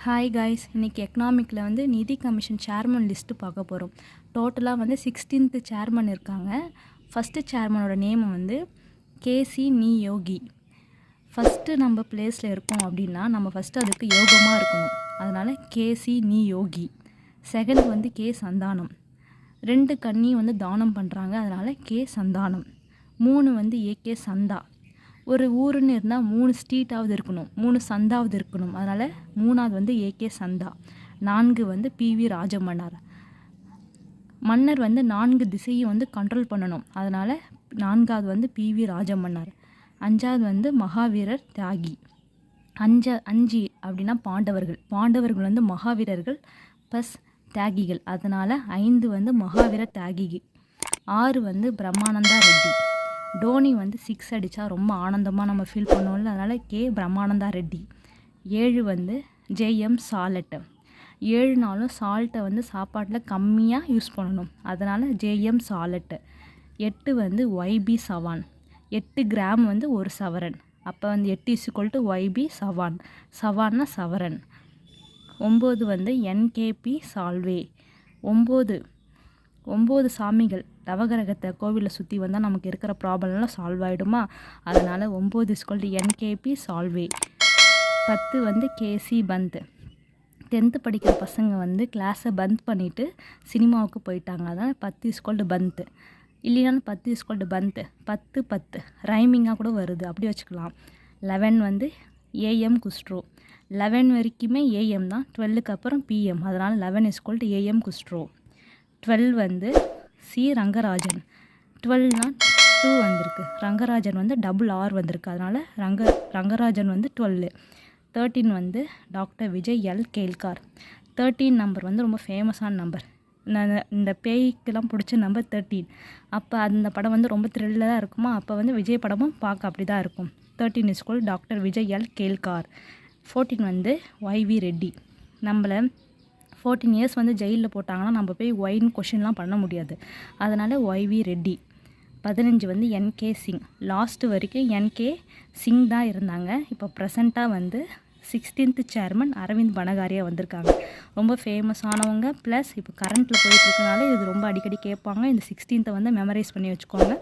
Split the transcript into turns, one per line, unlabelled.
Hi guys, இன்றைக்கி எக்கனாமிக்கில் வந்து நிதி கமிஷன் சேர்மன் லிஸ்ட்டு பார்க்க போகிறோம். டோட்டலாக வந்து 16th சேர்மன் இருக்காங்க. ஃபஸ்ட்டு சேர்மனோட நேம் வந்து கேசி நியோகி. ஃபஸ்ட்டு நம்ம பிளேஸில் இருக்கோம் அப்படின்னா நம்ம ஃபஸ்ட்டு அதுக்கு யோகமாக இருக்கணும். அதனால் கேசி நியோகி. செகண்ட் வந்து கே சந்தானம். 2 கன்னி வந்து தானம் பண்ணுறாங்க, அதனால் கே சந்தானம். 3 வந்து ஏகே சந்தா. ஒரு ஊருன்னு இருந்தால் 3 ஸ்ட்ரீட்டாவது இருக்கணும், 3 சந்தாவது இருக்கணும், அதனால் 3வது வந்து ஏகே சந்தா. 4 வந்து பிவி ராஜமன்னார். மன்னர் வந்து 4 திசையும் வந்து கண்ட்ரோல் பண்ணணும், அதனால் 4வது வந்து பிவி ராஜமன்னார். 5வது வந்து மகாவீரர் தியாகி. 5 அப்படின்னா பாண்டவர்கள் வந்து மகாவீரர்கள் ப்ளஸ் தியாகிகள், அதனால் 5 வந்து மகாவீரர் தியாகி. 6 வந்து பிரம்மானந்தா ரெட்டி. டோனி வந்து 6 அடித்தா ரொம்ப ஆனந்தமாக நம்ம ஃபீல் பண்ணுவோம்ல, அதனால் கே பிரம்மானந்தா ரெட்டி. 7 வந்து ஜேஎம் சாலட்டு. 7 நாளும் சால்ட்டை வந்து சாப்பாட்டில் கம்மியாக யூஸ் பண்ணணும், அதனால் ஜேஎம் சாலட்டு. 8 வந்து ஒய்பி சவான். 8 கிராம் வந்து ஒரு சவரன், அப்போ வந்து 8 = ஒய்பி சவான். சவான்னா சவரன். 9 வந்து என்கேபி சால்வே. 9 சாமிகள் நவகிரகத்தை கோவிலில் சுற்றி வந்தால் நமக்கு இருக்கிற ப்ராப்ளம்லாம் சால்வ் ஆகிடுமா, அதனால் 9 = என்கேபி சால்வே. 10 வந்து கேசி பந்த். 10th படிக்கிற பசங்க வந்து கிளாஸை பந்த் பண்ணிவிட்டு சினிமாவுக்கு போயிட்டாங்க, அதனால் 10 = பந்த். இல்லைனாலும் 10 = பந்த். 10 ரைமிங்காக கூட வருது, அப்படி வச்சுக்கலாம். 11 வந்து ஏஎம் குஸ்ட்ரோ. 11 வரைக்குமே ஏஎம் தான், 12க்கு அப்புறம் பிஎம், அதனால் 11 = ஏஎம் குஸ்ட்ரோ. 12 வந்து சி ரங்கராஜன். 12னா 2 வந்திருக்கு, ரங்கராஜன் வந்து டபுள் ஆர் வந்திருக்கு, அதனால் ரங்கராஜன் வந்து 12. 13 வந்து doctor Vijay L Kelkar. 13 number வந்து ரொம்ப ஃபேமஸான நம்பர். இந்த பேய்க்கெல்லாம் பிடிச்ச நம்பர் 13. அப்போ அந்த படம் வந்து ரொம்ப த்ரில்லராக இருக்குமா, அப்போ வந்து விஜய் படமும் பார்க்க அப்படி தான் இருக்கும். 13 = டாக்டர் விஜய் எல் கேல்கார். 14 வந்து ஒய்வி ரெட்டி. நம்மளை 14 இயர்ஸ் வந்து ஜெயிலில் போட்டாங்கன்னா நம்ம போய் ஒய்னு கொஷின்லாம் பண்ண முடியாது, அதனால் ஒய்வி ரெட்டி. 15 வந்து என்கே சிங். லாஸ்ட்டு வரைக்கும் என்கே சிங் தான் இருந்தாங்க. இப்போ ப்ரெசண்ட்டாக வந்து 16th சேர்மன் அரவிந்த் பனகாரியா வந்திருக்காங்க. ரொம்ப ஃபேமஸானவங்க, ப்ளஸ் இப்போ கரண்ட்டில் போயிட்டுருக்கனால இது ரொம்ப அடிக்கடி கேட்பாங்க. இந்த 16th வந்து மெமரைஸ் பண்ணி வச்சுக்கோங்க.